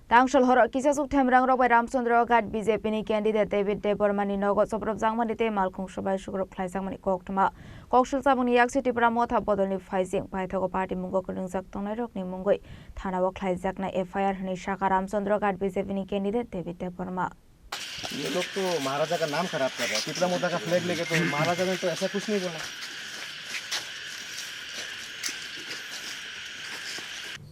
Tangsal Horo Kisaswk Themrangrok by Ramchandraghat BJP candidate Debbarma Nogo Chopropjakmani Malkhung Swbaisukrup Khlaijakmani koktwma Koksilsamung Yaksi Tipra Motha Bodol Phaising Paithago Patimungo Kwrwngjak Tongnairokni Mungwi Thano Khlaijaknai FIR Sakha Ramchandraghat BJP candidate Debbarma। ये लोग तो महाराजा का नाम खराब कर रहे हैं। टिपरा मोथा का फ्लैग लेके तो महाराजा ने तो ऐसा कुछ नहीं बोला।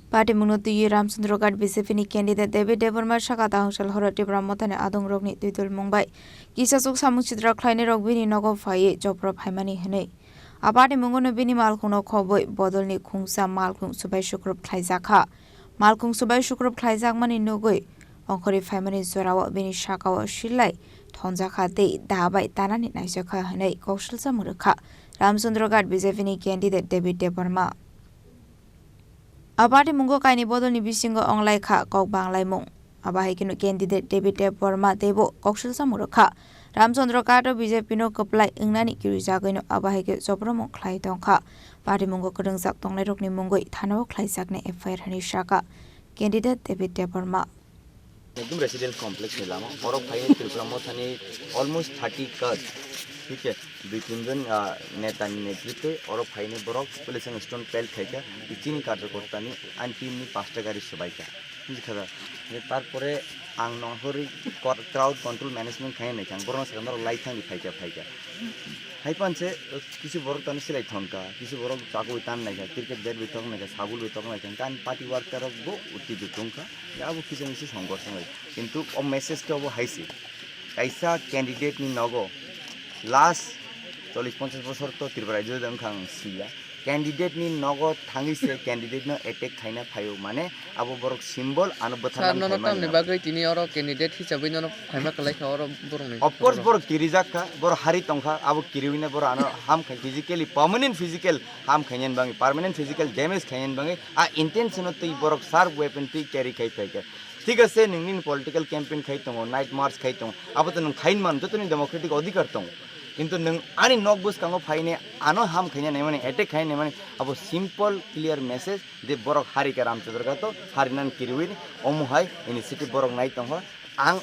Patimungo Ramchandraghat BJP candidate Debbarma Sakha Tangsal Horo Tipra Motha Themrangrokni Bodol Mungwi Kisaswk Tongnairokni Nogo Chopropjakmani Honwi Patimungo Bini Malkhung Swbaisukrup Khungsa Malkhung Swbaisukrup Khlaijakha Malkhung Swbaisukrup Khlaijakmani Nogo Ongkhori Phaimani Zorawa Bini Sakha Shilai Thongjaka de Dabai Tanani Naisakha Honwi Koksilsamung Ramchandraghat BJP candidate Debbarma Patimungo kaini Bodol ni bisingo onglai kha kok banglai mung abahikinu candidate Debbarma debo Koksilsamung Ramchandraghat BJP no kaplai ingnani kirijagino abahike Chopropjakha khlai tongkha Patimungo Kwrwngjak Tongnairokni Mungwi Thano Khlaijaknai FIR Sakha candidate Debbarma एकदम resident complex में लामा और final Tripura मोथानी almost 30 cut ठीक है between जन नेता नेतृत्व और final बरक police stone पेल खाइका चिनी कार्यकर्तानी आंटीनी पास्टा गाड़ी सबाइका दिखादा ये तारपरे आं नहरी क्राउड कंट्रोल मैनेजमेंट खाइ नै खां बरन सेकंडर लाइथांनि फाइका हाइपान से किसी बरक तान सिलाई थनका किसी बरक चाकू तान नै क्रिकेट बैट बितक नै साबुल बितक नै कान पार्टी वर्कर गो उति दुतंका या वो किसी मिसी संघर्ष नै किंतु अब मेसेज तो वो हाइसी कैसा कैंडिडेट नि नगो लास्ट 40-50 बছর तो त्रिपुरा जो दं खां सिया कैंडिडेट नि नगो थांगी से कैंडिडेट न अटैक खाइना फायो माने अब बरक सिंबल आनो बथान न तामने बागै तिनी और कैंडिडेट हिसाबै न फाइमा कलाइखा और बरंनि ऑफ कोर्स बर किरिजाखा बर हारि तंखा अब किरिविने बर आनो हाम खाइ फिजिकली परमानेंट फिजिकल हाम खाइनेन बांगे परमानेंट फिजिकल डैमेज खाइनेन बांगे आ इंटेंशन तो बरक शार्प वेपन टी कैरी खाइ फाइका ठीक है नोंनि पॉलिटिकल कैंपेन खाइ दङ नाइट मार्च खाइ दङ अब तो नों खाइन मान तो डेमोक्रेटिक अधिकार दङ किंतु नों आनी नक बुस कांगो फाइने आनो हाम खाइने नै माने अटैक खाइने माने अब सिंपल क्लियर मेसेज दे बरक हारि का रामचंद्रगढ़ तो हारिनान किरुइन ओमुहाय इनिशिएटिव बरक नाइ दङ आं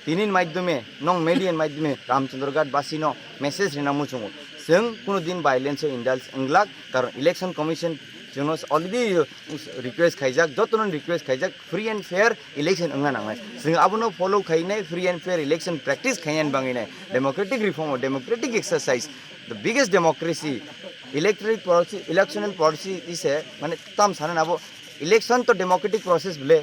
तिनिन माध्यमे नং मीडिया माध्यमे रामचंद्रगढ़ बासिनो मेसेज रिना मुचुङो जों कुनो दिन वायलेंस इंडल्ज इंगलाक कारण इलेक्शन कमिशन जोंनो अलरेडी रिक्वेस्ट खाइजाक जतन रिक्वेस्ट खाइजाक फ्री एंड फेयर इलेक्शन अंगा नांगाय जों आबनो फॉलो खाइनाय free and fair election practice खाइनान बांगिनाय democratic reform democratic exercise the biggest democracy electoral policy electional policy is माने तम सानन अब इलेक्शन तो डेमोक्रेटिक प्रोसेस ब्ले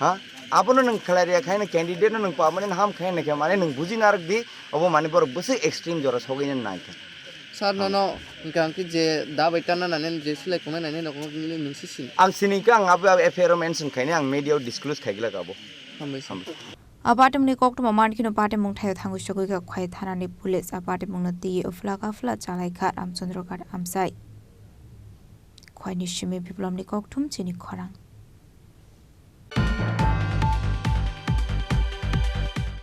हां आबनो नों खलारिया खाइना कैंडिडेट नों परमानेंट हाम खाइना के माने नों बुजि नारक दि अब माने बर बसे एक्सट्रीम जरा सगैन नायखा सार ननो गांकि जे दा बैटाना नाने जे सिलाय खंनाय नाने नखौ नोंसि सिन आं सिनिका आं आबो एफआईआर मेंशन खाइने आं मीडिया डिस्क्लोज खाइगला गाबो Patimungo koktwma mankino Patimungo thayo thangu shogoi khwai thanani police Patimungo ti ufla chalai kha Ramchandraghat amsai khwai ni shimi biplomni koktum Chini Khorang